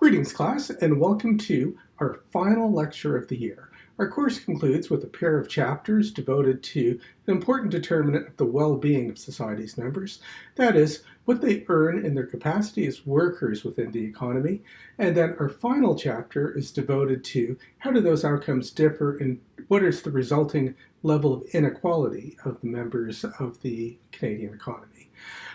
Greetings, class, and welcome to our final lecture of the year. Our course concludes with a pair of chapters devoted to an important determinant of the well-being of society's members, that is, what they earn in their capacity as workers within the economy, and then our final chapter is devoted to how do those outcomes differ and what is the resulting level of inequality of the members of the Canadian economy.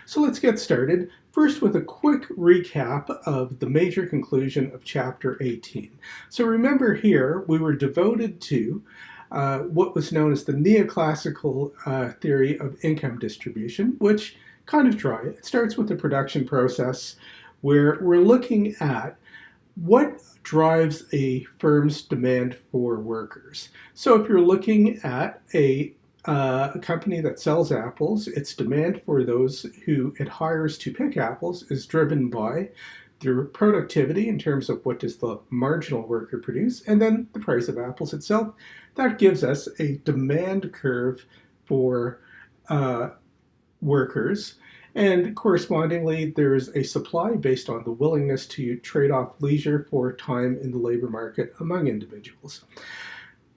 So let's get started. First, with a quick recap of the major conclusion of Chapter 18. So remember here, we were devoted to what was known as the neoclassical theory of income distribution, which kind of dry. It starts with the production process, where we're looking at what drives a firm's demand for workers. So if you're looking at a company that sells apples, its demand for those who it hires to pick apples is driven by their productivity in terms of what does the marginal worker produce, and then the price of apples itself. That gives us a demand curve for workers, and correspondingly there's a supply based on the willingness to trade off leisure for time in the labor market among individuals.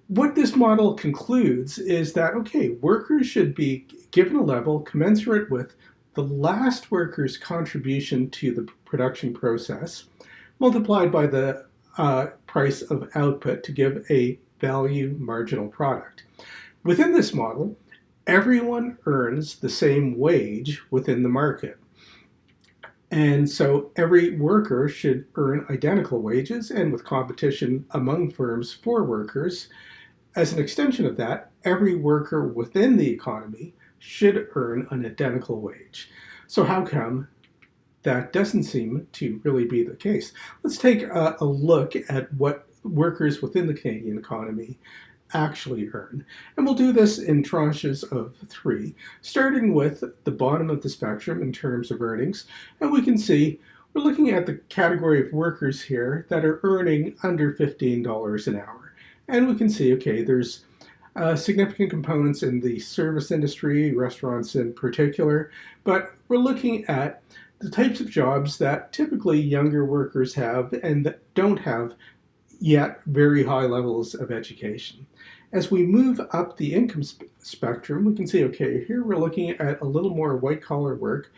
What this model concludes is that, okay, workers should be given a level commensurate with the last worker's contribution to the production process multiplied by the price of output to give a value marginal product. Within this model, everyone earns the same wage within the market. And so every worker should earn identical wages, and with competition among firms for workers, as an extension of that, every worker within the economy should earn an identical wage. So how come that doesn't seem to really be the case? Let's take a look at what workers within the Canadian economy actually earn. And we'll do this in tranches of 3, starting with the bottom of the spectrum in terms of earnings. And we can see we're looking at the category of workers here that are earning under $15 an hour. And we can see, okay, there's significant components in the service industry, restaurants in particular, but we're looking at the types of jobs that typically younger workers have and that don't have yet very high levels of education. As we move up the income spectrum, we can see, okay, here we're looking at a little more white-collar work.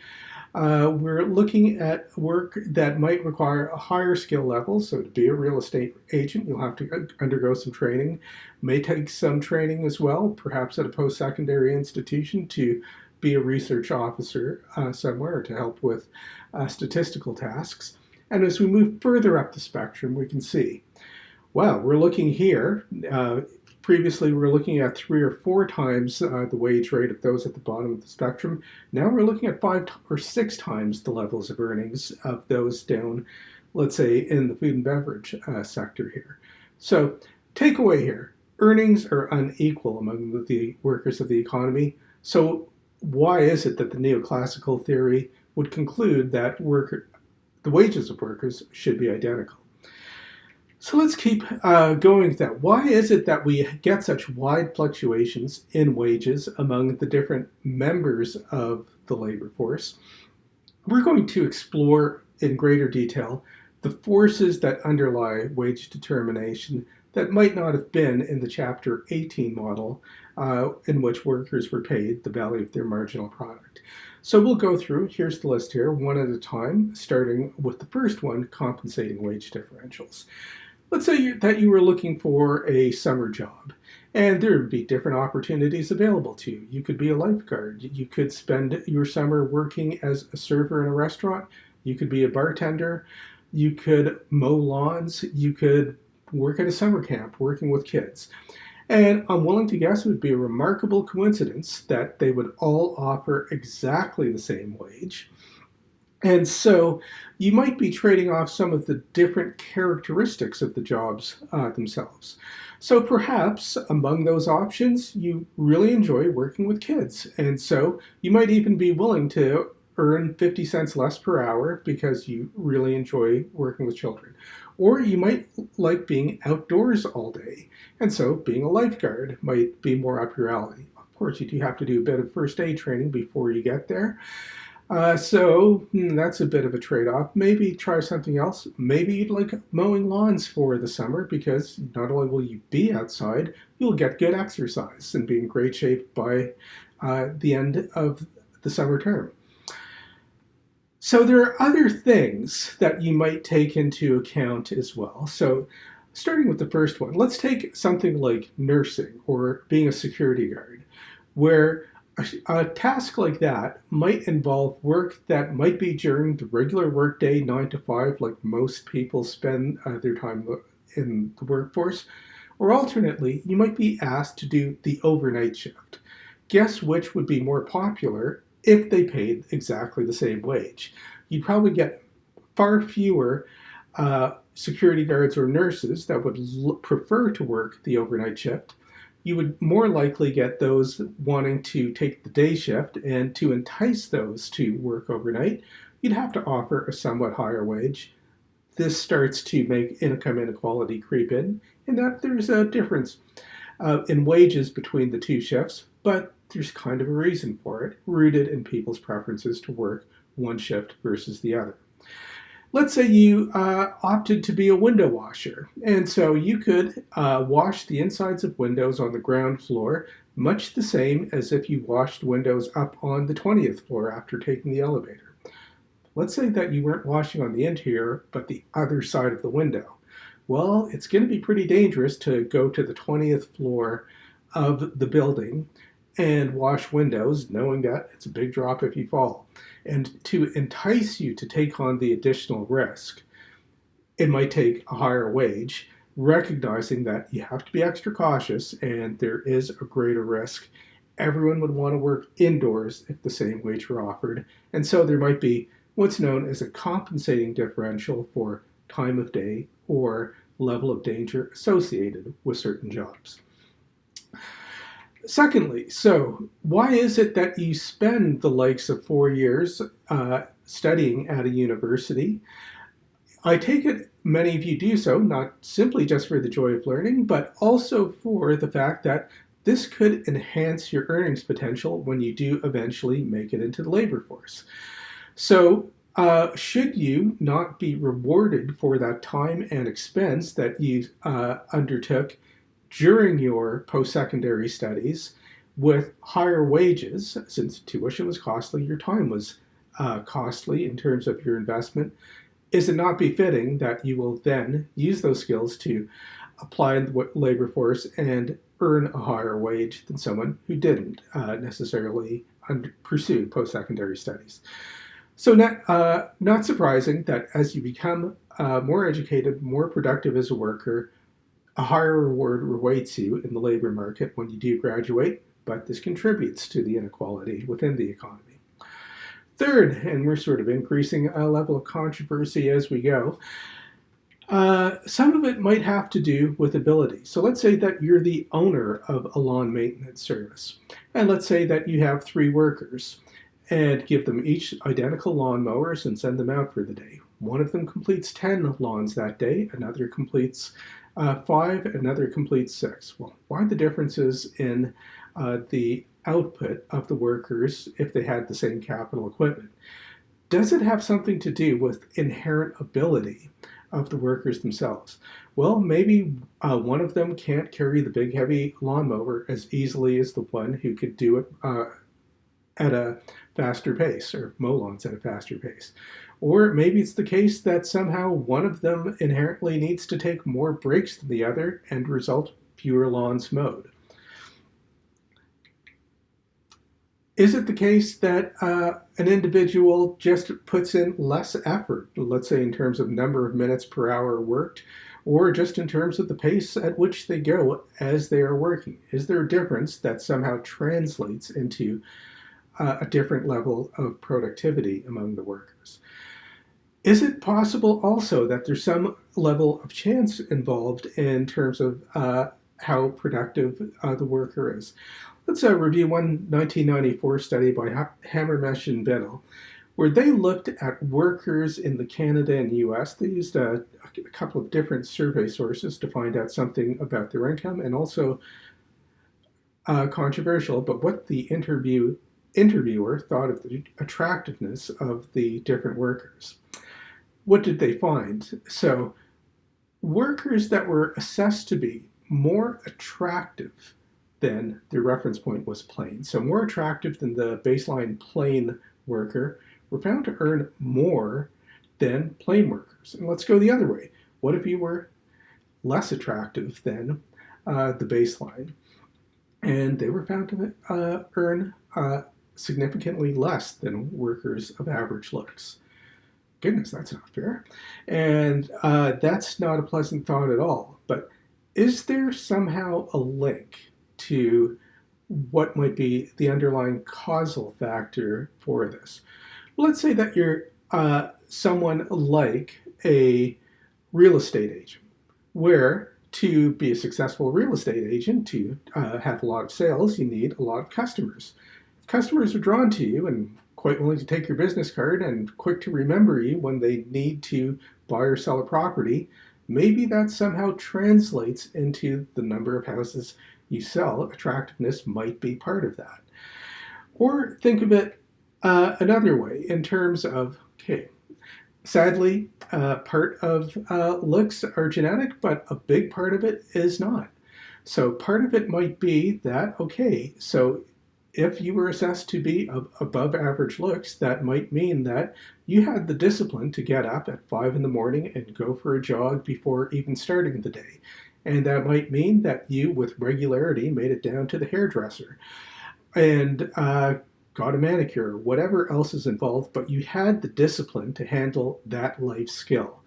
We're looking at work that might require a higher skill level. So to be a real estate agent, you'll have to undergo some training, may take some training as well, perhaps at a post-secondary institution to be a research officer somewhere or to help with statistical tasks. And as we move further up the spectrum, we can see, well, we're looking here. Previously, we were looking at 3 or 4 times the wage rate of those at the bottom of the spectrum. Now we're looking at 5 or 6 times the levels of earnings of those down, let's say, in the food and beverage sector here. So, takeaway here, earnings are unequal among the workers of the economy. So why is it that the neoclassical theory would conclude that the wages of workers should be identical? So let's keep going with that. Why is it that we get such wide fluctuations in wages among the different members of the labor force? We're going to explore in greater detail the forces that underlie wage determination that might not have been in the Chapter 18 model in which workers were paid the value of their marginal product. So we'll go through, here's the list here, one at a time, starting with the first one, compensating wage differentials. Let's say that you were looking for a summer job, and there would be different opportunities available to you. You could be a lifeguard. You could spend your summer working as a server in a restaurant. You could be a bartender. You could mow lawns. You could work at a summer camp working with kids. And I'm willing to guess it would be a remarkable coincidence that they would all offer exactly the same wage. And so you might be trading off some of the different characteristics of the jobs themselves. So perhaps among those options, you really enjoy working with kids. And so you might even be willing to earn 50 cents less per hour because you really enjoy working with children. Or you might like being outdoors all day. And so being a lifeguard might be more up your alley. Of course, you do have to do a bit of first aid training before you get there. That's a bit of a trade-off. Maybe try something else. Maybe you'd like mowing lawns for the summer because not only will you be outside, you'll get good exercise and be in great shape by the end of the summer term. So there are other things that you might take into account as well. So starting with the first one, let's take something like nursing or being a security guard, where a task like that might involve work that might be during the regular workday, 9 to 5, like most people spend their time in the workforce. Or alternately, you might be asked to do the overnight shift. Guess which would be more popular if they paid exactly the same wage? You'd probably get far fewer security guards or nurses that would prefer to work the overnight shift. You would more likely get those wanting to take the day shift, and to entice those to work overnight, you'd have to offer a somewhat higher wage. This starts to make income inequality creep in that there's a difference in wages between the two shifts, but there's kind of a reason for it, rooted in people's preferences to work one shift versus the other. Let's say you opted to be a window washer, and so you could wash the insides of windows on the ground floor, much the same as if you washed windows up on the 20th floor after taking the elevator. Let's say that you weren't washing on the interior, but the other side of the window. Well, it's going to be pretty dangerous to go to the 20th floor of the building and wash windows, knowing that it's a big drop if you fall. And to entice you to take on the additional risk, it might take a higher wage, recognizing that you have to be extra cautious and there is a greater risk. Everyone would want to work indoors if the same wage were offered. And so there might be what's known as a compensating differential for time of day or level of danger associated with certain jobs. Secondly, so why is it that you spend the likes of 4 years studying at a university? I take it many of you do so, not simply just for the joy of learning, but also for the fact that this could enhance your earnings potential when you do eventually make it into the labor force. So should you not be rewarded for that time and expense that you undertook during your post-secondary studies with higher wages, since tuition was costly, your time was costly in terms of your investment? Is it not befitting that you will then use those skills to apply in the labor force and earn a higher wage than someone who didn't necessarily pursue post-secondary studies? So not surprising that as you become more educated, more productive as a worker, a higher reward awaits you in the labor market when you do graduate, but this contributes to the inequality within the economy. Third, and we're sort of increasing a level of controversy as we go, some of it might have to do with ability. So let's say that you're the owner of a lawn maintenance service, and let's say that you have 3 workers, and give them each identical lawn mowers and send them out for the day. One of them completes 10 lawns that day, another completes 5, another completes 6. Well, why the differences in the output of the workers if they had the same capital equipment? Does it have something to do with inherent ability of the workers themselves? Well, maybe one of them can't carry the big heavy lawnmower as easily as the one who could do it at a faster pace, or mow lawns at a faster pace. Or maybe it's the case that somehow one of them inherently needs to take more breaks than the other and result fewer lawns mowed. Is it the case that an individual just puts in less effort, let's say in terms of number of minutes per hour worked, or just in terms of the pace at which they go as they are working? Is there a difference that somehow translates into a different level of productivity among the workers? Is it possible also that there's some level of chance involved in terms of how productive the worker is? Let's review one 1994 study by Hammermesh and Biddle, where they looked at workers in the Canada and US. They used a couple of different survey sources to find out something about their income, and also controversial, but what the interview interviewer thought of the attractiveness of the different workers. What did they find? So, workers that were assessed to be more attractive than their reference point was plain, so more attractive than the baseline plain worker, were found to earn more than plain workers. And let's go the other way. What if you were less attractive than the baseline? And they were found to earn significantly less than workers of average looks. Goodness, that's not fair. And that's not a pleasant thought at all. But is there somehow a link to what might be the underlying causal factor for this? Well, let's say that you're someone like a real estate agent, where to be a successful real estate agent, to have a lot of sales, you need a lot of customers. If customers are drawn to you and quite willing to take your business card and quick to remember you when they need to buy or sell a property, maybe that somehow translates into the number of houses you sell. Attractiveness might be part of that. Or think of it another way in terms of, okay, sadly, part of looks are genetic, but a big part of it is not. So part of it might be that, okay, so if you were assessed to be above average looks, that might mean that you had the discipline to get up at 5 in the morning and go for a jog before even starting the day. And that might mean that you, with regularity, made it down to the hairdresser and got a manicure, whatever else is involved, but you had the discipline to handle that life skill.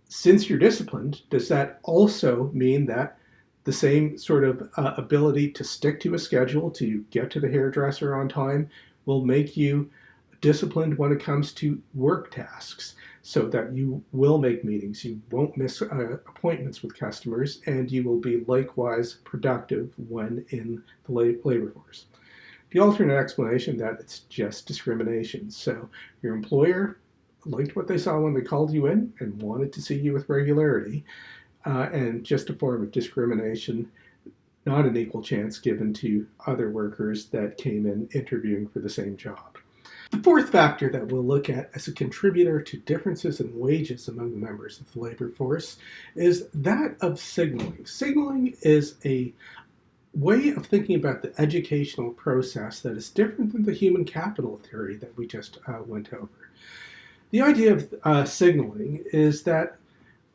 Since you're disciplined, does that also mean that the same sort of ability to stick to a schedule, to get to the hairdresser on time, will make you disciplined when it comes to work tasks, so that you will make meetings, you won't miss appointments with customers, and you will be likewise productive when in the labor force. The alternate explanation that it's just discrimination. So your employer liked what they saw when they called you in and wanted to see you with regularity, and just a form of discrimination, not an equal chance given to other workers that came in interviewing for the same job. The fourth factor that we'll look at as a contributor to differences in wages among the members of the labor force is that of signaling. Signaling is a way of thinking about the educational process that is different than the human capital theory that we just went over. The idea of signaling is that,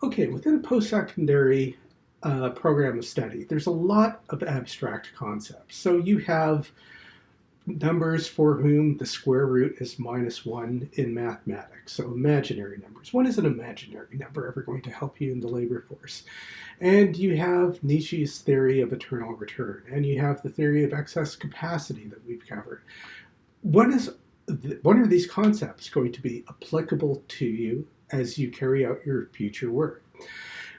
okay, within a post-secondary program of study, there's a lot of abstract concepts. So you have numbers for whom the square root is -1 in mathematics, so imaginary numbers. When is an imaginary number ever going to help you in the labor force? And you have Nietzsche's theory of eternal return, and you have the theory of excess capacity that we've covered. When are these concepts going to be applicable to you as you carry out your future work?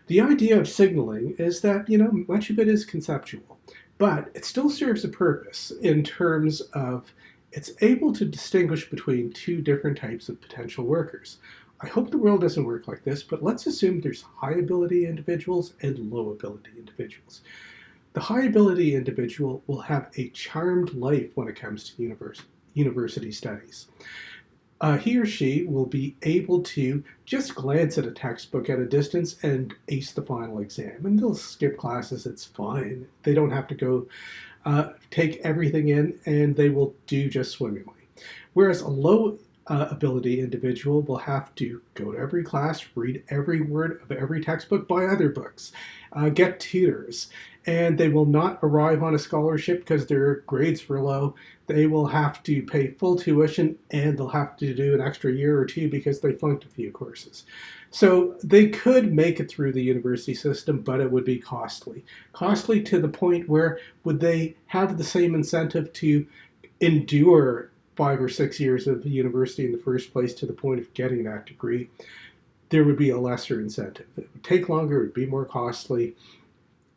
The idea of signaling is that, much of it is conceptual, but it still serves a purpose in terms of it's able to distinguish between two different types of potential workers. I hope the world doesn't work like this, but let's assume there's high ability individuals and low ability individuals. The high ability individual will have a charmed life when it comes to university studies. He or she will be able to just glance at a textbook at a distance and ace the final exam. And they'll skip classes, it's fine. They don't have to go take everything in, and they will do just swimmingly. Whereas a low ability individual will have to go to every class, read every word of every textbook, buy other books, get tutors, and they will not arrive on a scholarship because their grades were low. They will have to pay full tuition, and they'll have to do an extra year or two because they flunked a few courses. So they could make it through the university system, but it would be costly. Costly to the point where would they have the same incentive to endure 5 or 6 years of university in the first place to the point of getting that degree? There would be a lesser incentive. It would take longer, it would be more costly.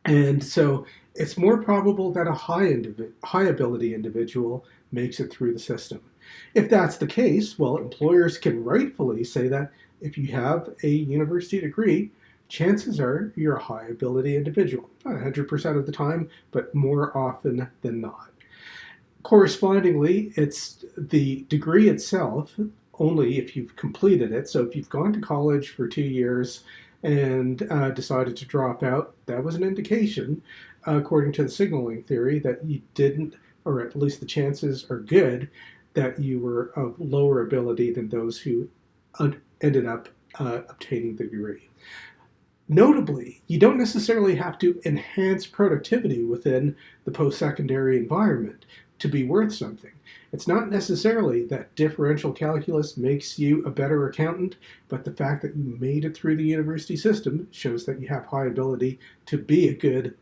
And so it's more probable that a high ability individual makes it through the system. If that's the case, well, employers can rightfully say that if you have a university degree, chances are you're a high ability individual. Not 100% of the time, but more often than not. Correspondingly, it's the degree itself only if you've completed it. So if you've gone to college for 2 years and decided to drop out, that was an indication, according to the signaling theory, that you didn't, or at least the chances are good, that you were of lower ability than those who ended up obtaining the degree. Notably, you don't necessarily have to enhance productivity within the post-secondary environment to be worth something. It's not necessarily that differential calculus makes you a better accountant, but the fact that you made it through the university system shows that you have high ability to be a good,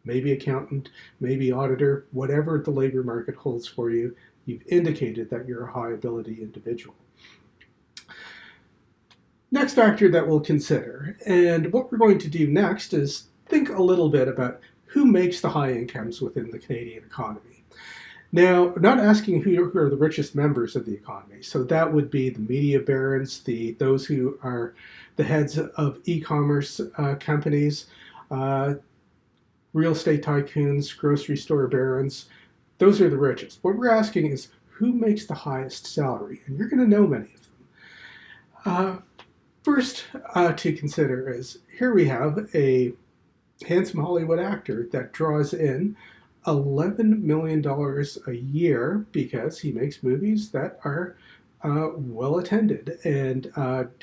maybe accountant, maybe auditor, whatever the labor market holds for you. You've indicated that you're a high ability individual. Next factor that we'll consider, and what we're going to do next, is think a little bit about who makes the high incomes within the Canadian economy. Now, I'm not asking who are the richest members of the economy, so that would be the media barons, those who are the heads of e-commerce companies, real estate tycoons, grocery store barons. Those are the richest. What we're asking is who makes the highest salary, and you're going to know many of them. First to consider is, here we have a handsome Hollywood actor that draws in $11 million a year because he makes movies that are well attended and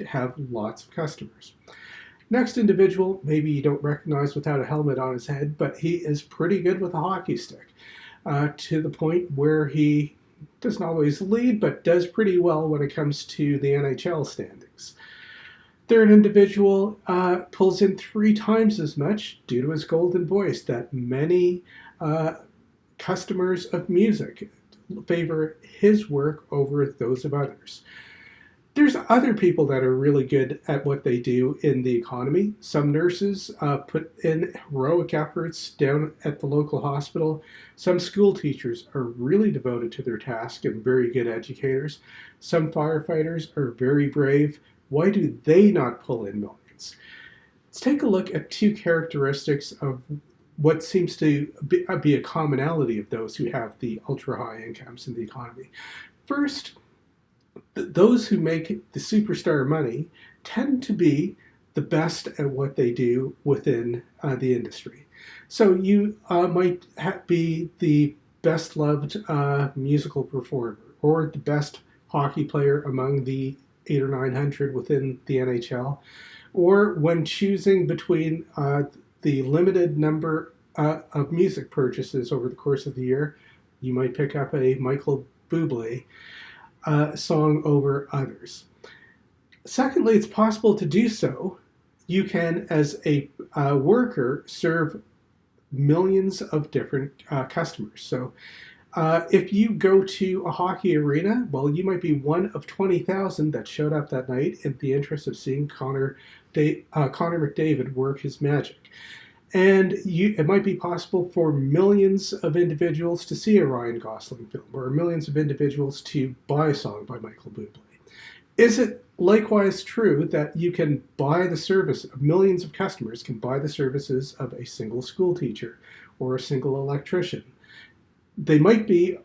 have lots of customers. Next individual, maybe you don't recognize without a helmet on his head, but he is pretty good with a hockey stick to the point where he doesn't always lead, but does pretty well when it comes to the NHL standings. Third individual pulls in 3 times as much due to his golden voice that many customers of music favor his work over those of others. There's other people that are really good at what they do in the economy. Some nurses put in heroic efforts down at the local hospital. Some school teachers are really devoted to their task and very good educators. Some firefighters are very brave. Why do they not pull in millions? Let's take a look at 2 characteristics of what seems to be a commonality of those who have the ultra-high incomes in the economy. First, those who make the superstar money tend to be the best at what they do within the industry. So you might be the best loved musical performer or the best hockey player among the 800 or 900 within the NHL, or when choosing between the limited number of music purchases over the course of the year, you might pick up a Michael Bublé song over others. Secondly, it's possible to do so. You can, as a worker, serve millions of different customers. So if you go to a hockey arena, well, you might be one of 20,000 that showed up that night in the interest of seeing Connor McDavid work his magic. And it might be possible for millions of individuals to see a Ryan Gosling film, or millions of individuals to buy a song by Michael Bublé. Is it likewise true that you can buy the service, millions of customers can buy the services of a single school teacher or a single electrician? They might be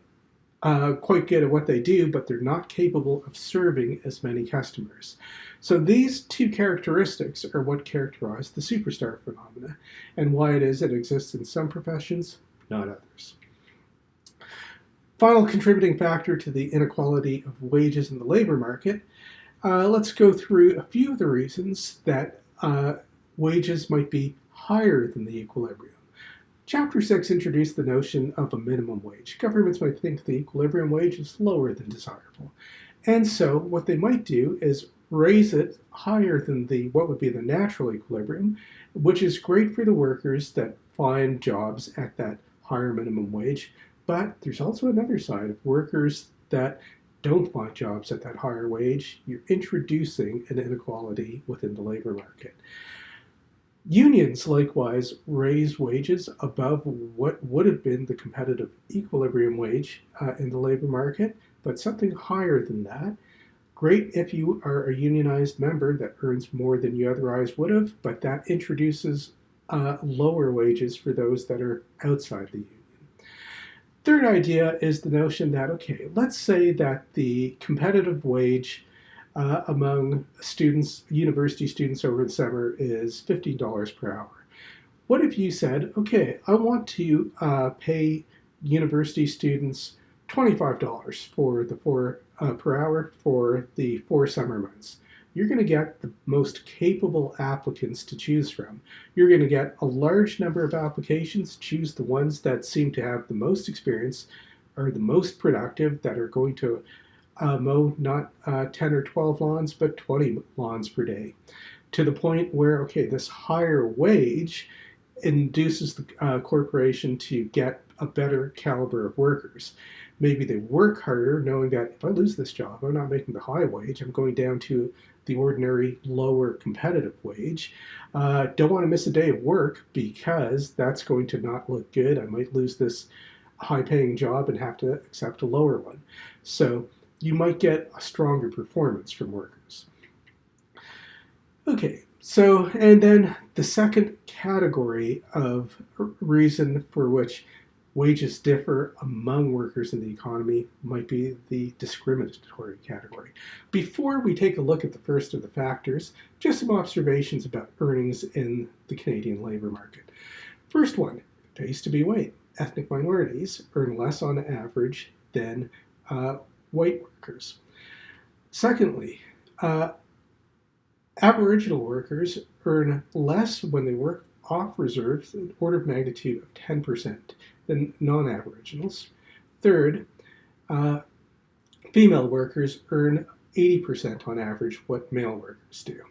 quite good at what they do, but they're not capable of serving as many customers. So these 2 characteristics are what characterize the superstar phenomena, and why it is it exists in some professions, not others. Final contributing factor to the inequality of wages in the labor market, let's go through a few of the reasons that wages might be higher than the equilibrium. Chapter 6 introduced the notion of a minimum wage. Governments might think the equilibrium wage is lower than desirable. And so what they might do is raise it higher than what would be the natural equilibrium, which is great for the workers that find jobs at that higher minimum wage. But there's also another side of workers that don't find jobs at that higher wage. You're introducing an inequality within the labor market. Unions, likewise, raise wages above what would have been the competitive equilibrium wage in the labor market, but something higher than that. Great if you are a unionized member that earns more than you otherwise would have, but that introduces lower wages for those that are outside the union. Third idea is the notion that, okay, let's say that the competitive wage among students, university students over the summer is $15 per hour. What if you said, okay, I want to pay university students $25 for the per hour for the 4 summer months? You're going to get the most capable applicants to choose from. You're going to get a large number of applications, choose the ones that seem to have the most experience, are the most productive, that are going to mow not 10 or 12 lawns, but 20 lawns per day, to the point where, okay, this higher wage induces the corporation to get a better caliber of workers. Maybe they work harder, knowing that if I lose this job, I'm not making the high wage, I'm going down to the ordinary lower competitive wage. Don't want to miss a day of work because that's going to not look good. I might lose this high paying job and have to accept a lower one. So you might get a stronger performance from workers. Okay, so, and then the second category of reason for which wages differ among workers in the economy might be the discriminatory category. Before we take a look at the first of the factors, just some observations about earnings in the Canadian labor market. First one, it pays to be white. Ethnic minorities earn less on average than white workers. Secondly, Aboriginal workers earn less when they work off reserves, an order of magnitude of 10% than non-Aboriginals. Third, female workers earn 80% on average what male workers do.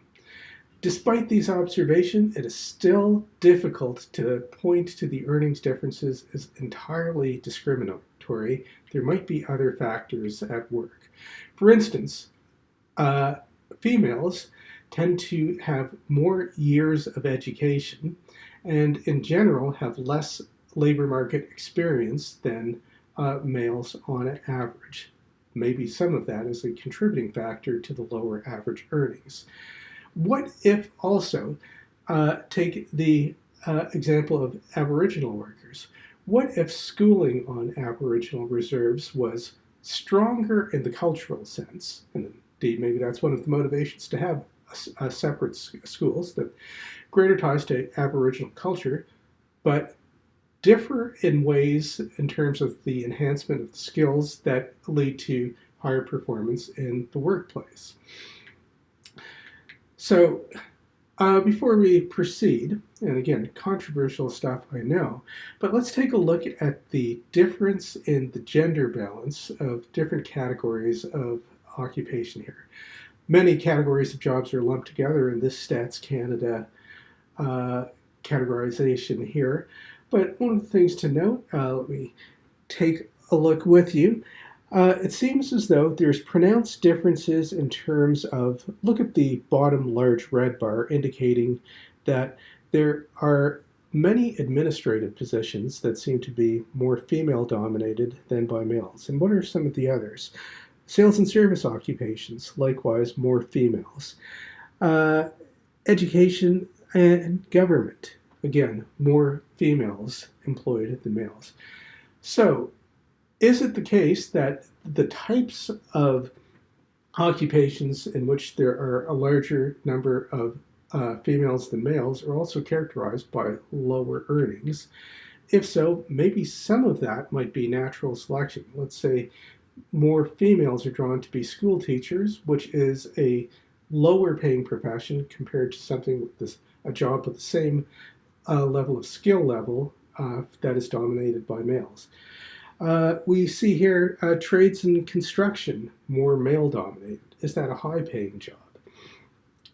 Despite these observations, it is still difficult to point to the earnings differences as entirely discriminatory. There might be other factors at work. For instance, females tend to have more years of education and in general have less labor market experience than males on average. Maybe some of that is a contributing factor to the lower average earnings. What if also, take the example of Aboriginal workers, what if schooling on Aboriginal reserves was stronger in the cultural sense, and indeed maybe that's one of the motivations to have separate schools, that greater ties to Aboriginal culture, but differ in ways in terms of the enhancement of the skills that lead to higher performance in the workplace. So before we proceed, and again, controversial stuff, I know, but let's take a look at the difference in the gender balance of different categories of occupation here. Many categories of jobs are lumped together in this Stats Canada categorization here. But one of the things to note, let me take a look with you. It seems as though there's pronounced differences in terms of, look at the bottom large red bar indicating that there are many administrative positions that seem to be more female dominated than by males. And what are some of the others? Sales and service occupations, likewise more females. Education and government, again, more females employed than males. So, is it the case that the types of occupations in which there are a larger number of females than males are also characterized by lower earnings? If so, maybe some of that might be natural selection. Let's say more females are drawn to be school teachers, which is a lower paying profession compared to something with this, a job with the same level of skill level that is dominated by males. We see here trades and construction, more male dominated. Is that a high paying job?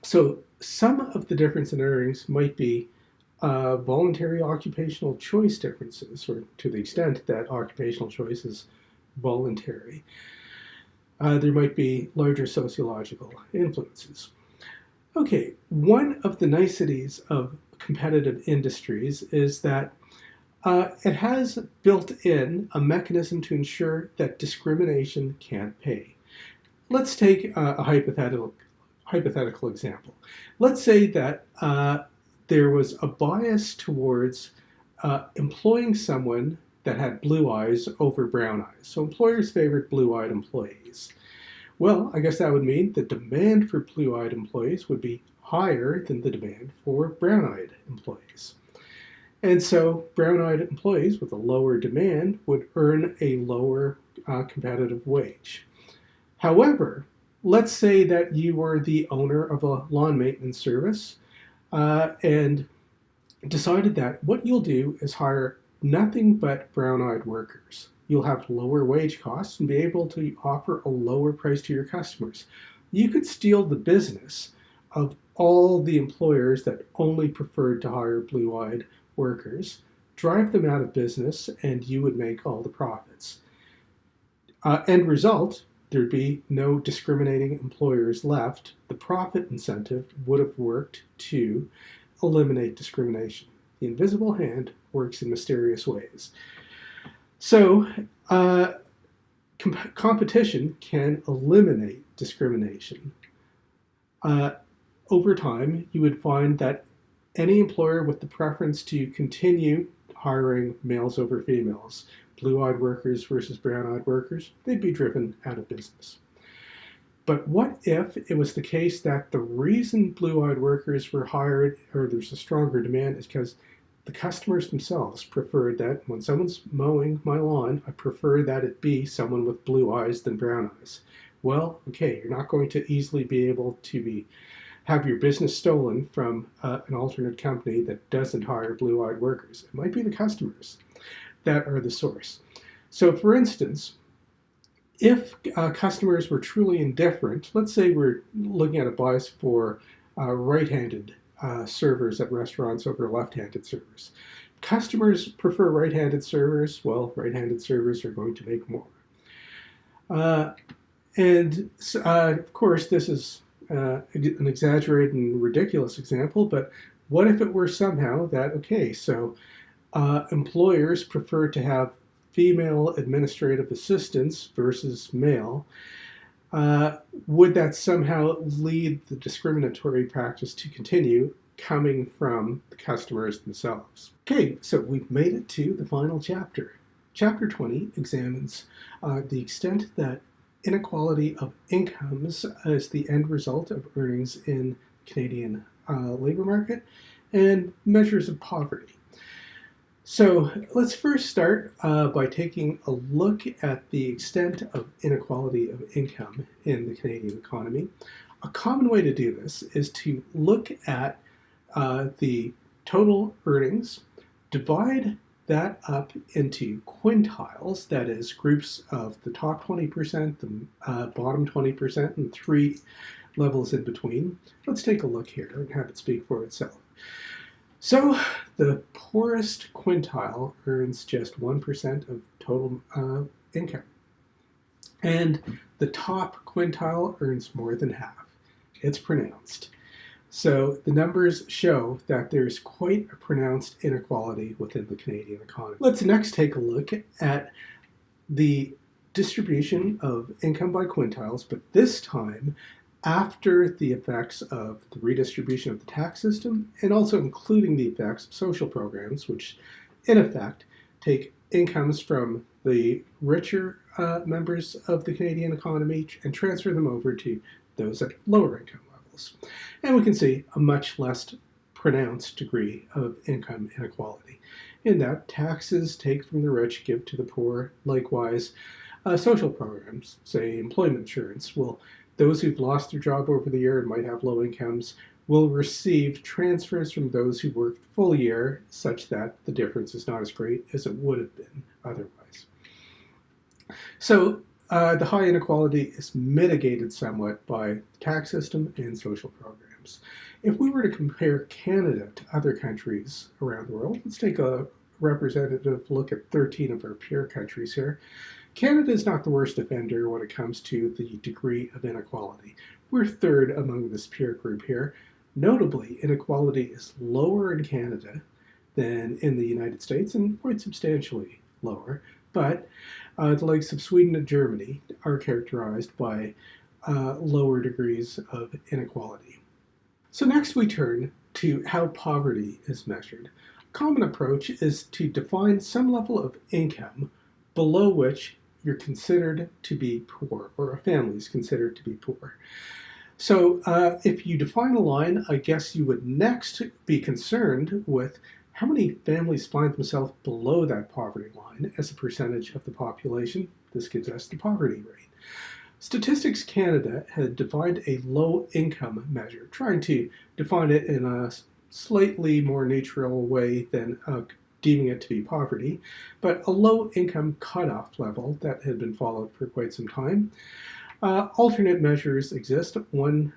So some of the difference in earnings might be voluntary occupational choice differences, or to the extent that occupational choice is voluntary. There might be larger sociological influences. Okay, one of the niceties of competitive industries is that it has built in a mechanism to ensure that discrimination can't pay. Let's take a hypothetical example. Let's say that there was a bias towards employing someone that had blue eyes over brown eyes. So employers favored blue-eyed employees. Well, I guess that would mean the demand for blue-eyed employees would be higher than the demand for brown-eyed employees. And so brown-eyed employees with a lower demand would earn a lower competitive wage. However, let's say that you were the owner of a lawn maintenance service and decided that what you'll do is hire nothing but brown-eyed workers. You'll have lower wage costs and be able to offer a lower price to your customers. You could steal the business of all the employers that only preferred to hire blue-eyed workers, drive them out of business, and you would make all the profits. End result, there'd be no discriminating employers left. The profit incentive would have worked to eliminate discrimination. The invisible hand works in mysterious ways. So, competition can eliminate discrimination. Over time, you would find that any employer with the preference to continue hiring males over females, blue-eyed workers versus brown-eyed workers, they'd be driven out of business. But what if it was the case that the reason blue-eyed workers were hired, or there's a stronger demand, is because the customers themselves preferred that when someone's mowing my lawn, I prefer that it be someone with blue eyes than brown eyes. Well, okay, you're not going to easily be able to have your business stolen from an alternate company that doesn't hire blue-eyed workers. It might be the customers that are the source. So for instance, if customers were truly indifferent, let's say we're looking at a bias for right-handed servers at restaurants over left-handed servers. Customers prefer right-handed servers. Well, right-handed servers are going to make more. Of course, this is an exaggerated and ridiculous example, but what if it were somehow that, okay, so employers prefer to have female administrative assistants versus male, would that somehow lead the discriminatory practice to continue coming from the customers themselves? Okay, so we've made it to the final chapter. Chapter 20 examines the extent that inequality of incomes as the end result of earnings in the Canadian labor market and measures of poverty. So let's first start by taking a look at the extent of inequality of income in the Canadian economy. A common way to do this is to look at the total earnings, divide that up into quintiles, that is, groups of the top 20%, the bottom 20%, and 3 levels in between. Let's take a look here and have it speak for itself. So the poorest quintile earns just 1% of total income. And the top quintile earns more than half. It's pronounced. So the numbers show that there's quite a pronounced inequality within the Canadian economy. Let's next take a look at the distribution of income by quintiles, but this time after the effects of the redistribution of the tax system, and also including the effects of social programs, which in effect take incomes from the richer members of the Canadian economy and transfer them over to those at lower income levels. And we can see a much less pronounced degree of income inequality, in that taxes take from the rich, give to the poor. Likewise, social programs, say employment insurance, those who've lost their job over the year and might have low incomes will receive transfers from those who worked the full year, such that the difference is not as great as it would have been otherwise. So the high inequality is mitigated somewhat by the tax system and social programs. If we were to compare Canada to other countries around the world, let's take a representative look at 13 of our peer countries here. Canada is not the worst offender when it comes to the degree of inequality. We're third among this peer group here. Notably, inequality is lower in Canada than in the United States, and quite substantially lower. But the likes of Sweden and Germany are characterized by lower degrees of inequality. So next we turn to how poverty is measured. A common approach is to define some level of income below which you're considered to be poor, or a family is considered to be poor. So if you define a line, I guess you would next be concerned with how many families find themselves below that poverty line as a percentage of the population. This gives us the poverty rate. Statistics Canada had defined a low income measure, trying to define it in a slightly more neutral way than deeming it to be poverty, but a low income cutoff level that had been followed for quite some time. Alternate measures exist. One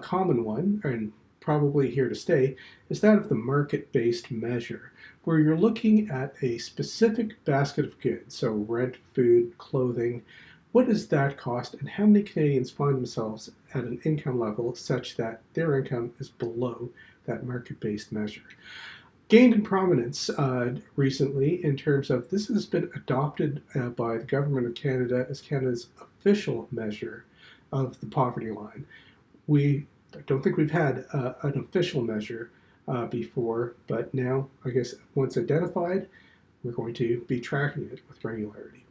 common one, and probably here to stay, is that of the market-based measure, where you're looking at a specific basket of goods, so rent, food, clothing. What does that cost, and how many Canadians find themselves at an income level such that their income is below that market-based measure? Gained in prominence recently in terms of this has been adopted by the Government of Canada as Canada's official measure of the poverty line. I don't think we've had an official measure before, but now, I guess, once identified, we're going to be tracking it with regularity.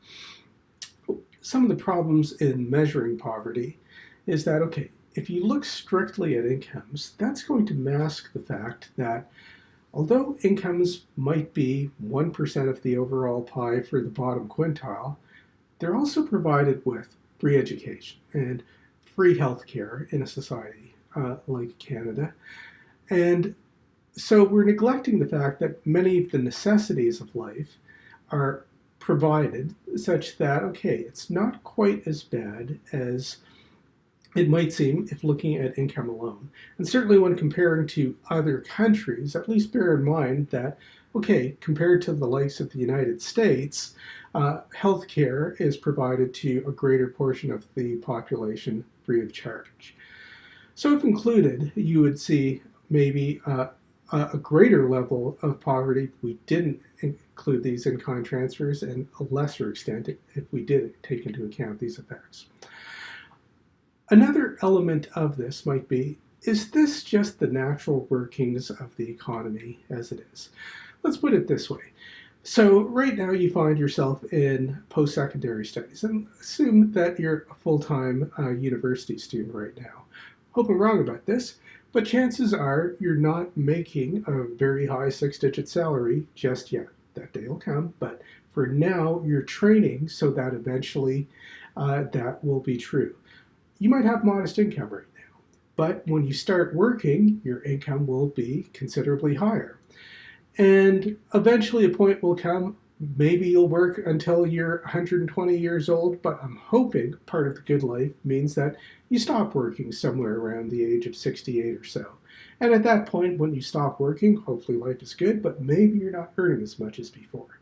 Some of the problems in measuring poverty is that, okay, if you look strictly at incomes, that's going to mask the fact that although incomes might be 1% of the overall pie for the bottom quintile, they're also provided with free education and free healthcare in a society like Canada. And so we're neglecting the fact that many of the necessities of life are provided such that, okay, it's not quite as bad as it might seem if looking at income alone. And certainly when comparing to other countries, at least bear in mind that, okay, compared to the likes of the United States, healthcare is provided to a greater portion of the population free of charge. So if included, you would see maybe a greater level of poverty if we didn't include these in-kind transfers, and a lesser extent if we did take into account these effects. Another element of this might be, is this just the natural workings of the economy as it is? Let's put it this way. So right now you find yourself in post-secondary studies, and assume that you're a full-time university student right now. Hope I'm wrong about this, but chances are you're not making a very high six-digit salary just yet. That day will come, but for now you're training so that eventually that will be true. You might have modest income right now, but when you start working, your income will be considerably higher. And eventually a point will come, maybe you'll work until you're 120 years old, but I'm hoping part of the good life means that you stop working somewhere around the age of 68 or so. And at that point, when you stop working, hopefully life is good, but maybe you're not earning as much as before.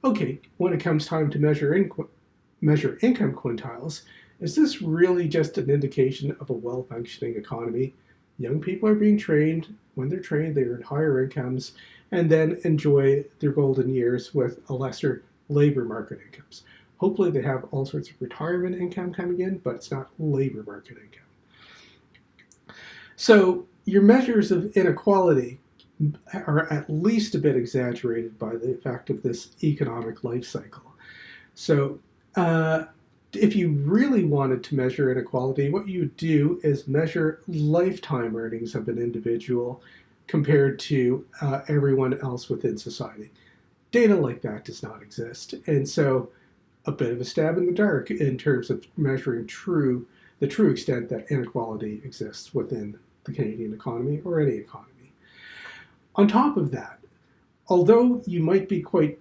Okay, when it comes time to measure income quintiles, is this really just an indication of a well-functioning economy? Young people are being trained. When they're trained, they earn higher incomes and then enjoy their golden years with a lesser labor market incomes. Hopefully they have all sorts of retirement income coming in, but it's not labor market income. So your measures of inequality are at least a bit exaggerated by the effect of this economic life cycle. So if you really wanted to measure inequality, what you would do is measure lifetime earnings of an individual compared to everyone else within society. Data like that does not exist, and so a bit of a stab in the dark in terms of measuring the true extent that inequality exists within the Canadian economy or any economy. On top of that, although you might be quite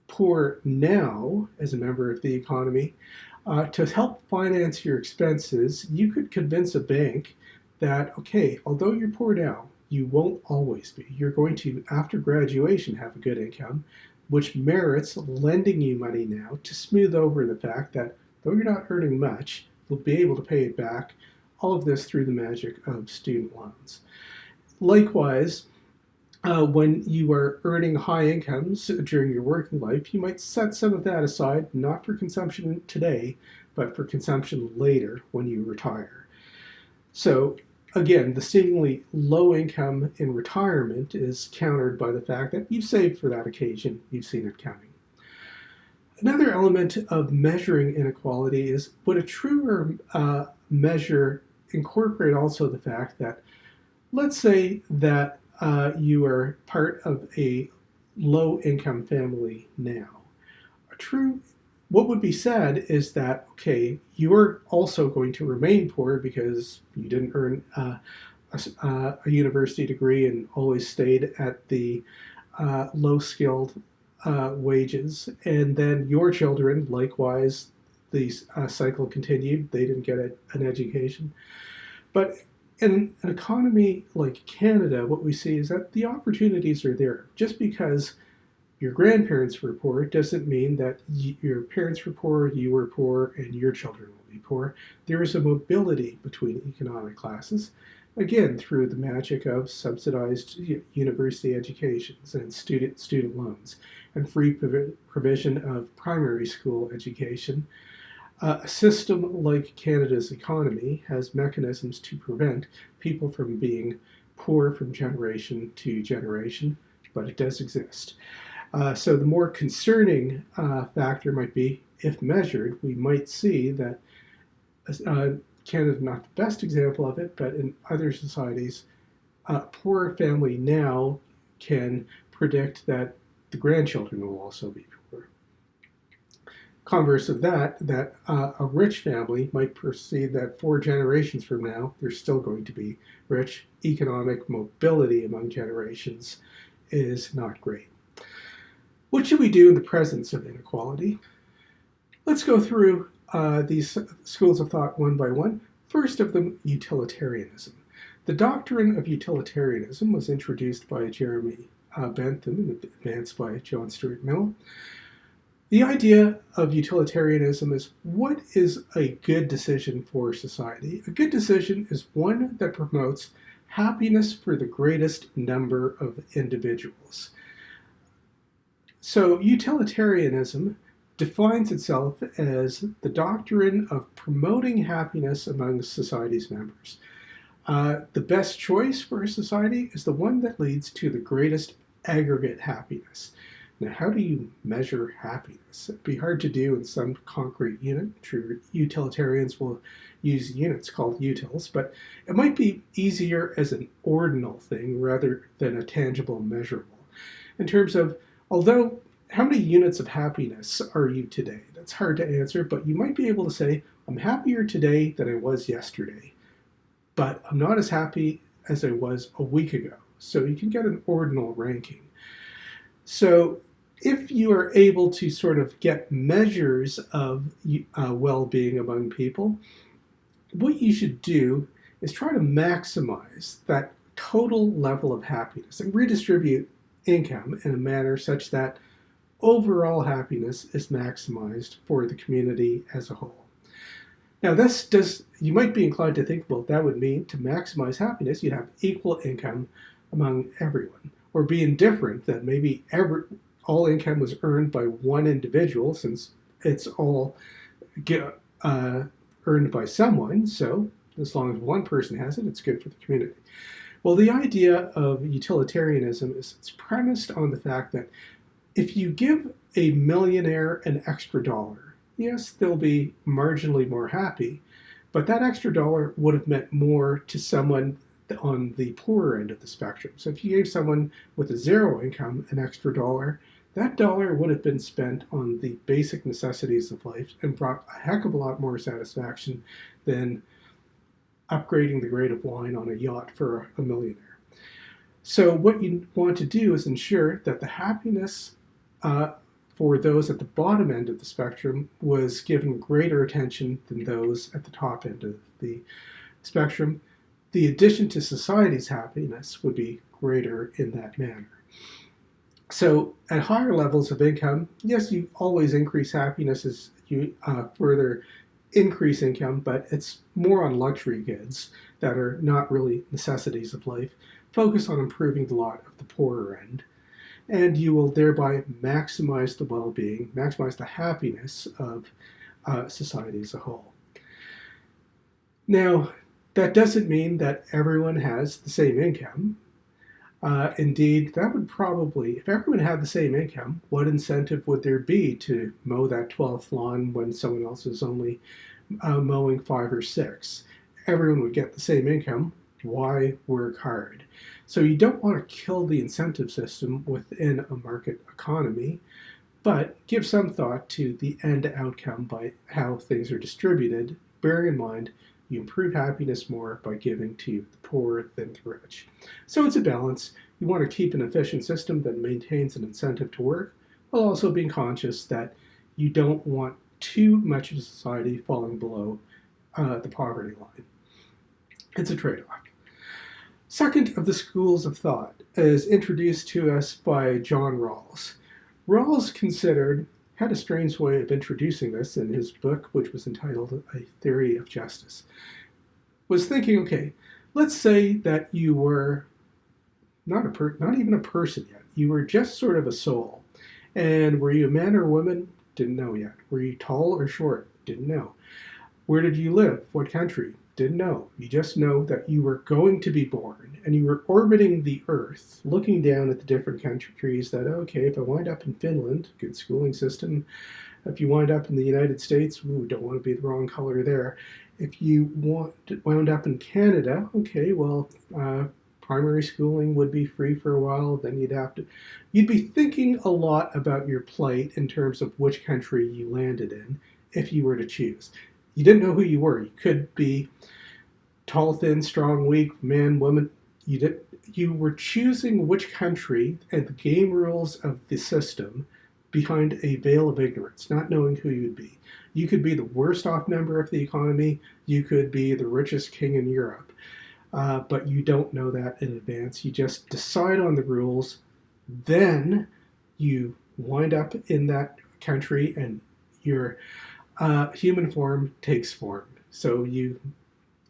poor now as a member of the economy, to help finance your expenses, you could convince a bank that, okay, although you're poor now, you won't always be. You're going to, after graduation, have a good income, which merits lending you money now to smooth over the fact that though you're not earning much, you'll be able to pay it back. All of this through the magic of student loans. Likewise, when you are earning high incomes during your working life, you might set some of that aside, not for consumption today, but for consumption later when you retire. So again, the seemingly low income in retirement is countered by the fact that you've saved for that occasion, you've seen it coming. Another element of measuring inequality is, would a truer measure incorporate also the fact that, let's say that you are part of a low income family now. What would be said is that, okay, you're also going to remain poor because you didn't earn a university degree and always stayed at the low skilled wages. And then your children, likewise, the cycle continued. They didn't get an education. But in an economy like Canada, what we see is that the opportunities are there. Just because your grandparents were poor doesn't mean that your parents were poor, you were poor, and your children will be poor. There is a mobility between economic classes, again, through the magic of subsidized university educations and student loans and free provision of primary school education. A system like Canada's economy has mechanisms to prevent people from being poor from generation to generation, but it does exist. So the more concerning factor might be, if measured, we might see that Canada, not the best example of it, but in other societies, a poor family now can predict that the grandchildren will also be poor. Converse of that a rich family might perceive that 4 generations from now, they're still going to be rich. Economic mobility among generations is not great. What should we do in the presence of inequality? Let's go through these schools of thought one by one. First of them, utilitarianism. The doctrine of utilitarianism was introduced by Jeremy Bentham and advanced by John Stuart Mill. The idea of utilitarianism is, what is a good decision for society? A good decision is one that promotes happiness for the greatest number of individuals. So utilitarianism defines itself as the doctrine of promoting happiness among society's members. The best choice for a society is the one that leads to the greatest aggregate happiness. Now, how do you measure happiness? It'd be hard to do in some concrete unit. True, utilitarians will use units called utils, but it might be easier as an ordinal thing rather than a tangible measurable. In terms of, although, how many units of happiness are you today? That's hard to answer, but you might be able to say, I'm happier today than I was yesterday, but I'm not as happy as I was a week ago. So you can get an ordinal ranking. So if you are able to sort of get measures of well-being among people, what you should do is try to maximize that total level of happiness and redistribute income in a manner such that overall happiness is maximized for the community as a whole. Now, you might be inclined to think, well, that would mean to maximize happiness, you'd have equal income among everyone, or be indifferent that maybe all income was earned by one individual, since it's all earned by someone, so as long as one person has it, it's good for the community. Well, the idea of utilitarianism is it's premised on the fact that if you give a millionaire an extra dollar, yes, they'll be marginally more happy, but that extra dollar would have meant more to someone on the poorer end of the spectrum. So if you gave someone with a zero income an extra dollar, that dollar would have been spent on the basic necessities of life and brought a heck of a lot more satisfaction than upgrading the grade of wine on a yacht for a millionaire. So what you want to do is ensure that the happiness for those at the bottom end of the spectrum was given greater attention than those at the top end of the spectrum. The addition to society's happiness would be greater in that manner. So at higher levels of income, yes, you always increase happiness as you further increase income, but it's more on luxury goods that are not really necessities of life. Focus on improving the lot of the poorer end, and you will thereby maximize the well-being, maximize the happiness of society as a whole. Now, That doesn't mean that everyone has the same income. Indeed, that would probably, if everyone had the same income, what incentive would there be to mow that 12th lawn when someone else is only mowing 5 or 6? Everyone would get the same income. Why work hard? So you don't want to kill the incentive system within a market economy, but give some thought to the end outcome by how things are distributed, bearing in mind you improve happiness more by giving to the poor than the rich. So it's a balance. You want to keep an efficient system that maintains an incentive to work, while also being conscious that you don't want too much of society falling below the poverty line. It's a trade-off. Second of the schools of thought is introduced to us by John Rawls. Rawls had a strange way of introducing this in his book, which was entitled A Theory of Justice. Was thinking, okay, let's say that you were not even a person yet. You were just sort of a soul. And were you a man or a woman? Didn't know yet. Were you tall or short? Didn't know. Where did you live? What country? Didn't know. You just know that you were going to be born, and you were orbiting the Earth, looking down at the different countries that, okay, if I wind up in Finland, good schooling system. If you wind up in the United States, don't want to be the wrong color there. If you wound up in Canada, okay, well, primary schooling would be free for a while, then you'd be thinking a lot about your plight in terms of which country you landed in if you were to choose. You didn't know who you were. You could be tall, thin, strong, weak, man, woman. You were choosing which country and the game rules of the system behind a veil of ignorance, not knowing who you'd be. You could be the worst off member of the economy. You could be the richest king in Europe. But you don't know that in advance. You just decide on the rules. Then you wind up in that country and your human form takes form. So you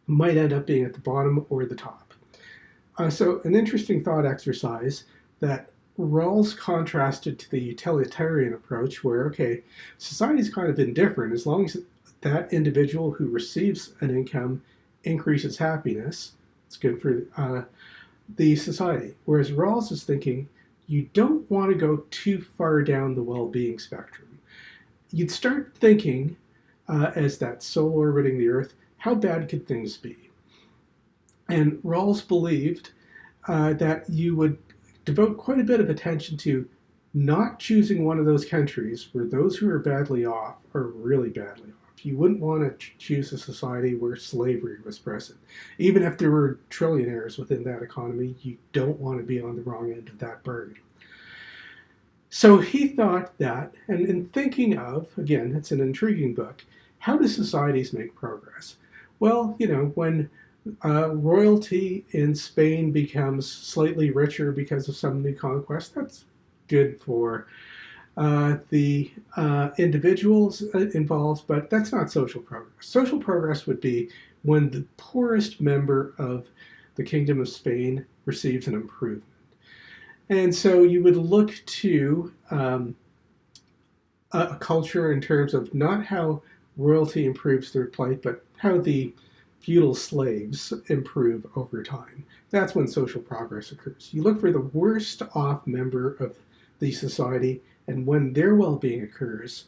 might end up being at the bottom or the top. So an interesting thought exercise that Rawls contrasted to the utilitarian approach where, okay, society's kind of indifferent as long as that individual who receives an income increases happiness, it's good for the society. Whereas Rawls is thinking, you don't want to go too far down the well-being spectrum. You'd start thinking, as that soul orbiting the Earth, how bad could things be? And Rawls believed that you would devote quite a bit of attention to not choosing one of those countries where those who are badly off are really badly off. You wouldn't want to choose a society where slavery was present. Even if there were trillionaires within that economy, you don't want to be on the wrong end of that bargain. So he thought that, and in thinking of, again, it's an intriguing book, how do societies make progress? Well, when royalty in Spain becomes slightly richer because of some new conquest, that's good for the individuals involved, but that's not social progress. Social progress would be when the poorest member of the Kingdom of Spain receives an improvement. And so you would look to a culture in terms of not how royalty improves their plight, but how the feudal slaves improve over time. That's when social progress occurs. You look for the worst off member of the society, and when their well-being occurs,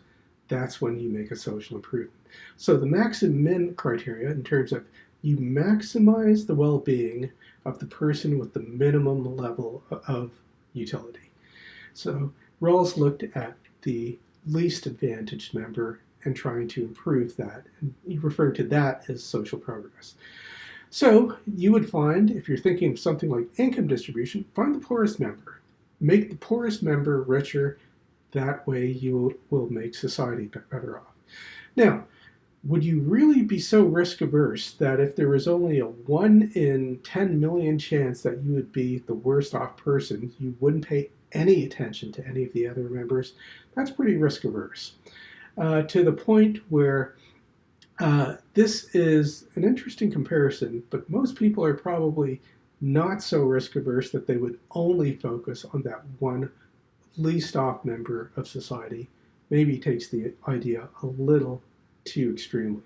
that's when you make a social improvement. So the max and min criteria in terms of you maximize the well-being of the person with the minimum level of utility. So Rawls looked at the least advantaged member and trying to improve that. And he referred to that as social progress. So you would find, if you're thinking of something like income distribution, find the poorest member. Make the poorest member richer. That way you will make society better off. Now, would you really be so risk averse that if there was only a 1 in 10 million chance that you would be the worst off person, you wouldn't pay any attention to any of the other members? That's pretty risk averse. To the point where this is an interesting comparison, but most people are probably not so risk averse that they would only focus on that one least off member of society. Maybe takes the idea a little too extremely.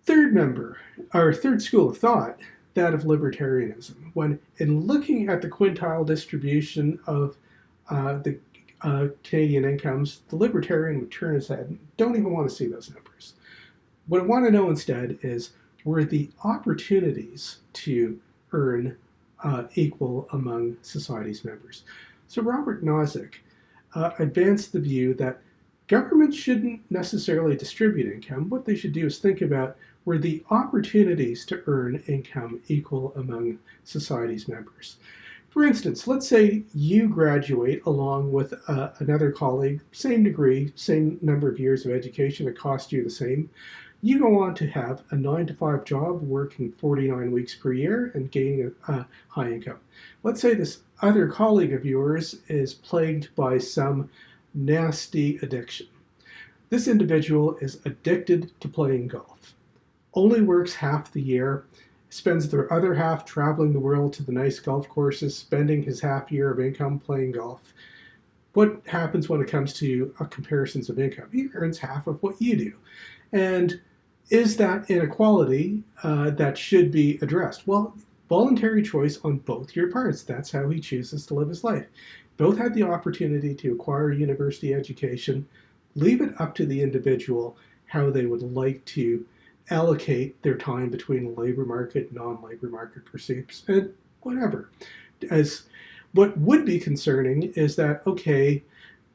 Third member, our third school of thought, that of libertarianism. When in looking at the quintile distribution of the Canadian incomes, the libertarian would turn his head and don't even want to see those numbers. What I want to know instead is, were the opportunities to earn equal among society's members? So Robert Nozick advanced the view that government shouldn't necessarily distribute income. What they should do is think about, were the opportunities to earn income equal among society's members? For instance, let's say you graduate along with another colleague, same degree, same number of years of education, it costs you the same. You go on to have a 9-to-5 job, working 49 weeks per year and gaining a high income. Let's say this other colleague of yours is plagued by some nasty addiction. This individual is addicted to playing golf, only works half the year, spends the other half traveling the world to the nice golf courses, spending his half year of income playing golf. What happens when it comes to comparisons of income? He earns half of what you do. And is that inequality that should be addressed? Well, voluntary choice on both your parts. That's how he chooses to live his life. Both had the opportunity to acquire a university education. Leave it up to the individual how they would like to allocate their time between labor market, non-labor market pursuits, and whatever. As what would be concerning is that, okay,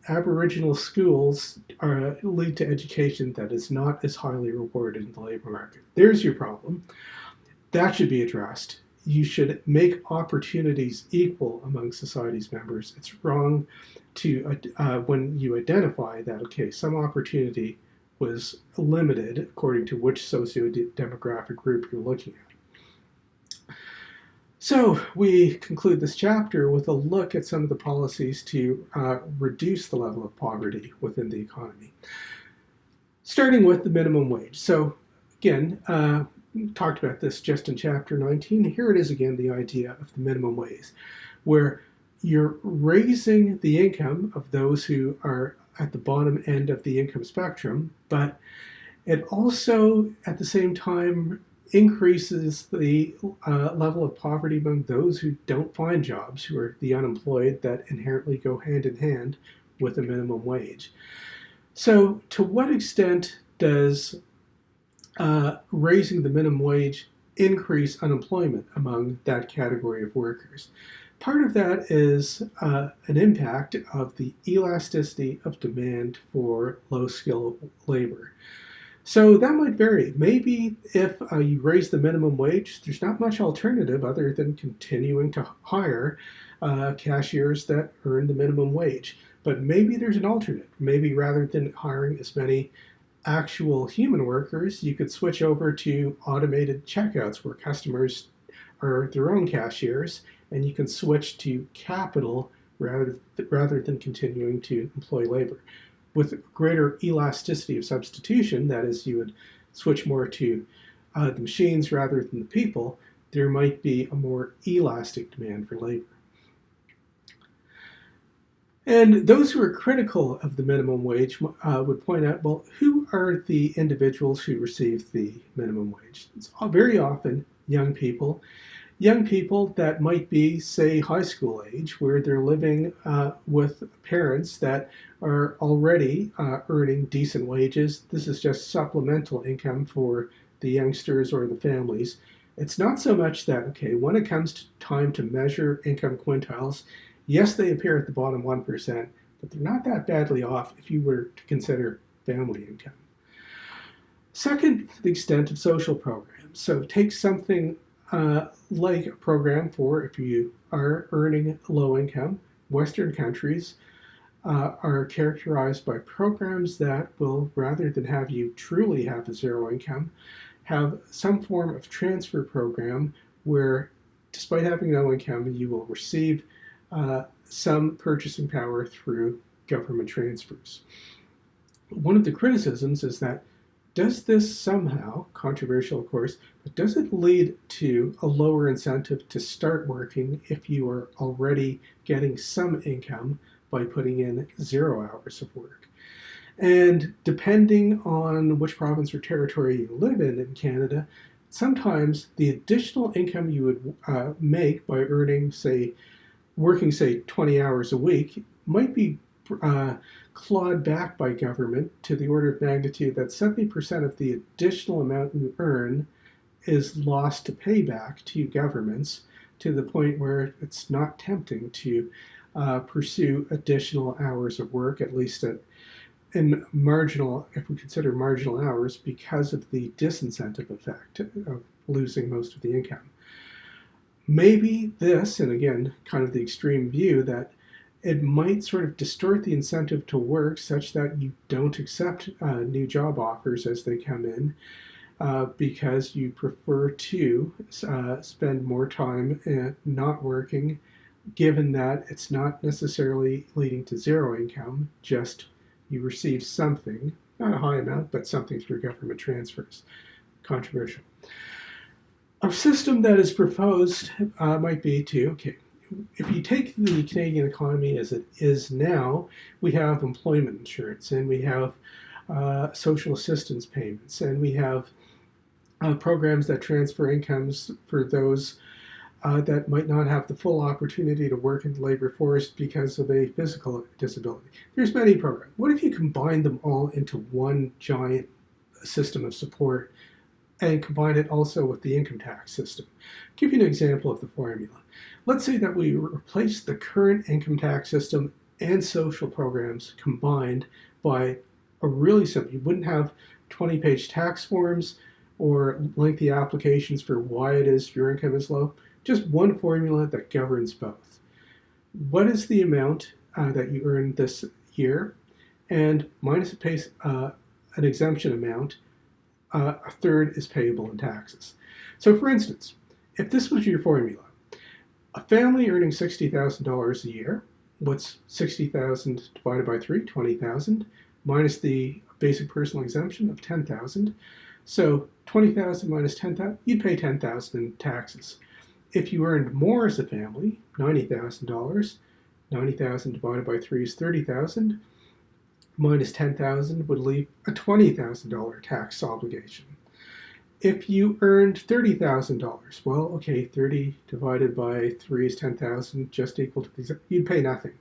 Aboriginal schools lead to education that is not as highly rewarded in the labor market. There's your problem. That should be addressed. You should make opportunities equal among society's members. It's wrong to, when you identify that, okay, some opportunity was limited according to which socio-demographic group you're looking at. So we conclude this chapter with a look at some of the policies to reduce the level of poverty within the economy. Starting with the minimum wage. So again, we talked about this just in chapter 19. Here it is again, the idea of the minimum wage, where you're raising the income of those who are at the bottom end of the income spectrum, but it also at the same time increases the level of poverty among those who don't find jobs, who are the unemployed, that inherently go hand in hand with a minimum wage. So to what extent does raising the minimum wage increase unemployment among that category of workers? Part of that is an impact of the elasticity of demand for low-skill labor. So that might vary. Maybe if you raise the minimum wage, there's not much alternative other than continuing to hire cashiers that earn the minimum wage. But maybe there's an alternate. Maybe rather than hiring as many actual human workers, you could switch over to automated checkouts where customers are their own cashiers, and you can switch to capital rather than continuing to employ labor. With greater elasticity of substitution, that is, you would switch more to the machines rather than the people, there might be a more elastic demand for labor. And those who are critical of the minimum wage would point out, well, who are the individuals who receive the minimum wage? It's very often young people that might be, say, high school age, where they're living with parents that are already earning decent wages. This is just supplemental income for the youngsters or the families. It's not so much that, okay, when it comes to time to measure income quintiles, yes, they appear at the bottom 1%, but they're not that badly off if you were to consider family income. Second, the extent of social programs. So take something like a program for if you are earning low income. Western countries are characterized by programs that will, rather than have you truly have a zero income, have some form of transfer program where, despite having no income, you will receive some purchasing power through government transfers. One of the criticisms is that, does this somehow, controversial of course, but does it lead to a lower incentive to start working if you are already getting some income by putting in 0 hours of work? And depending on which province or territory you live in Canada, sometimes the additional income you would make by earning, say, working, say, 20 hours a week might be clawed back by government to the order of magnitude that 70% of the additional amount you earn is lost to payback to governments, to the point where it's not tempting to pursue additional hours of work, at least in marginal, if we consider marginal hours, because of the disincentive effect of losing most of the income. Maybe this, and again, kind of the extreme view, that it might sort of distort the incentive to work such that you don't accept new job offers as they come in, because you prefer to spend more time not working, given that it's not necessarily leading to zero income, just you receive something, not a high amount, but something through government transfers. Controversial. A system that is proposed might be to, okay, if you take the Canadian economy as it is now, we have employment insurance, and we have social assistance payments, and we have programs that transfer incomes for those that might not have the full opportunity to work in the labor force because of a physical disability. There's many programs. What if you combine them all into one giant system of support and combine it also with the income tax system? I'll give you an example of the formula. Let's say that we replace the current income tax system and social programs combined by a really simple, you wouldn't have 20-page tax forms or lengthy applications for why it is your income is low, just one formula that governs both. What is the amount that you earn this year, and minus an exemption amount, a third is payable in taxes. So for instance, if this was your formula, a family earning $60,000 a year, what's 60,000 divided by 3? 20,000, minus the basic personal exemption of 10,000. So 20,000 minus 10,000, you'd pay 10,000 in taxes. If you earned more as a family, $90,000, 90,000 divided by 3 is 30,000, minus 10,000 would leave a $20,000 tax obligation. If you earned $30,000, well, okay, 30 divided by 3 is 10,000, just equal to these, you'd pay nothing.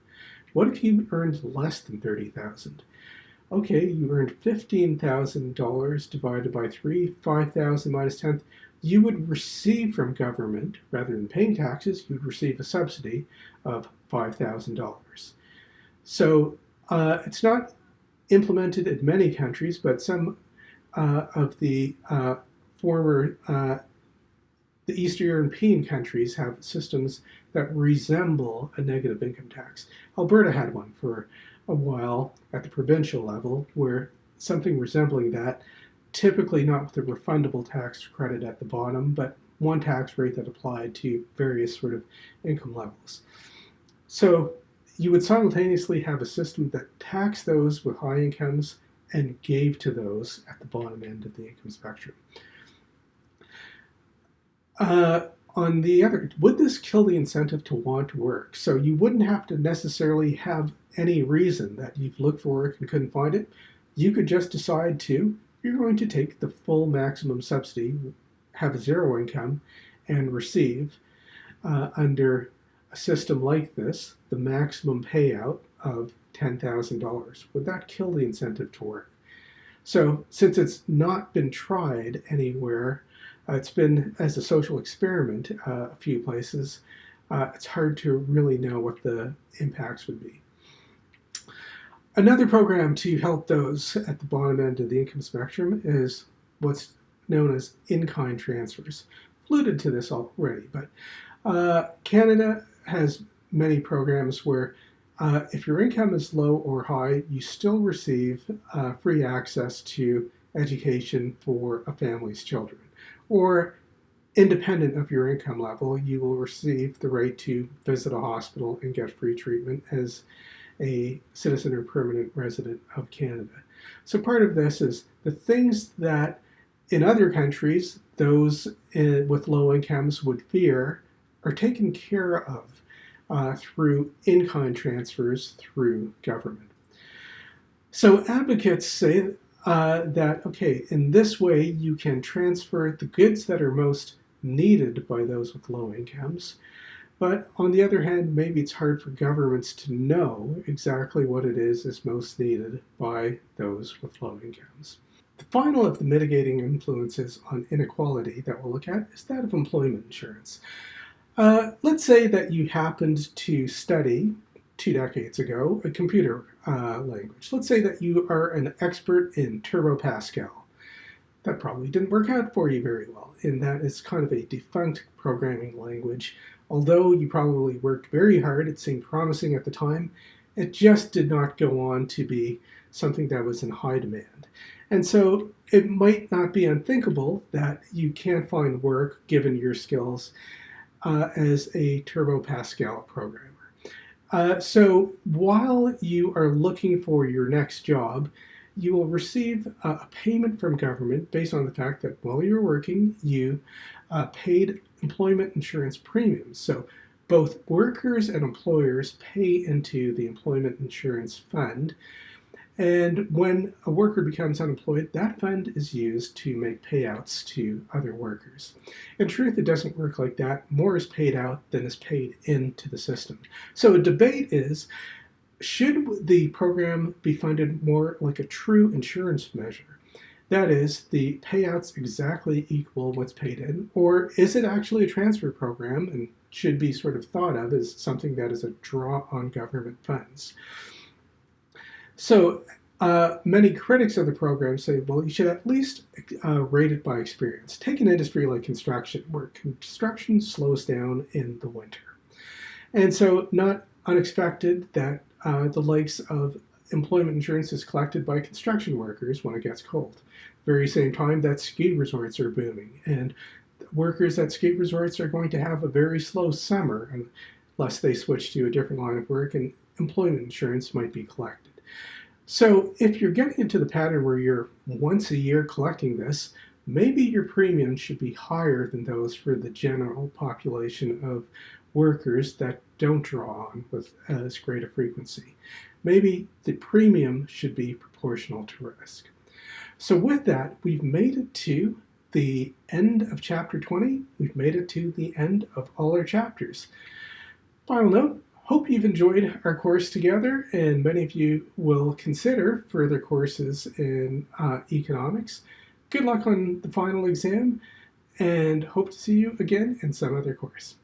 What if you earned less than 30,000? Okay, you earned $15,000 divided by 3, 5,000 minus 10. You would receive from government, rather than paying taxes, you'd receive a subsidy of $5,000. So it's not implemented in many countries, but some of the former the Eastern European countries have systems that resemble a negative income tax. Alberta had one for a while at the provincial level, where something resembling that, typically not with a refundable tax credit at the bottom, but one tax rate that applied to various sort of income levels. So you would simultaneously have a system that taxed those with high incomes and gave to those at the bottom end of the income spectrum. On the other, would this kill the incentive to want to work? So you wouldn't have to necessarily have any reason that you've looked for work and couldn't find it. You could just decide to, you're going to take the full maximum subsidy, have zero income, and receive, under a system like this, the maximum payout of $10,000. Would that kill the incentive to work? So since it's not been tried anywhere, it's been as a social experiment a few places, it's hard to really know what the impacts would be. Another program to help those at the bottom end of the income spectrum is what's known as in-kind transfers. I've alluded to this already, but Canada has many programs where if your income is low or high, you still receive free access to education for a family's children. Or independent of your income level, you will receive the right to visit a hospital and get free treatment as a citizen or permanent resident of Canada. So part of this is the things that in other countries those with low incomes would fear are taken care of through in-kind transfers through government. So advocates say that, okay, in this way you can transfer the goods that are most needed by those with low incomes. But on the other hand, maybe it's hard for governments to know exactly what it is most needed by those with low incomes. The final of the mitigating influences on inequality that we'll look at is that of employment insurance. Let's say that you happened to study 2 decades ago a computer language. Let's say that you are an expert in Turbo Pascal. That probably didn't work out for you very well, in that it's kind of a defunct programming language. Although you probably worked very hard, it seemed promising at the time, it just did not go on to be something that was in high demand. And so it might not be unthinkable that you can't find work given your skills as a Turbo Pascal programmer. So while you are looking for your next job, you will receive a payment from government based on the fact that while you're working, you paid employment insurance premiums. So both workers and employers pay into the employment insurance fund. And when a worker becomes unemployed, that fund is used to make payouts to other workers. In truth, it doesn't work like that. More is paid out than is paid into the system. So a debate is, should the program be funded more like a true insurance measure? That is, the payouts exactly equal what's paid in, or is it actually a transfer program and should be sort of thought of as something that is a draw on government funds? So many critics of the program say, well, you should at least rate it by experience. Take an industry like construction, where construction slows down in the winter. And so not unexpected that the likes of employment insurance is collected by construction workers when it gets cold. Very same time that ski resorts are booming, and workers at ski resorts are going to have a very slow summer unless they switch to a different line of work, and employment insurance might be collected. So if you're getting into the pattern where you're once a year collecting this, maybe your premium should be higher than those for the general population of workers that don't draw on with as great a frequency. Maybe the premium should be proportional to risk. So with that, we've made it to the end of chapter 20. We've made it to the end of all our chapters. Final note, hope you've enjoyed our course together, and many of you will consider further courses in economics. Good luck on the final exam, and hope to see you again in some other course.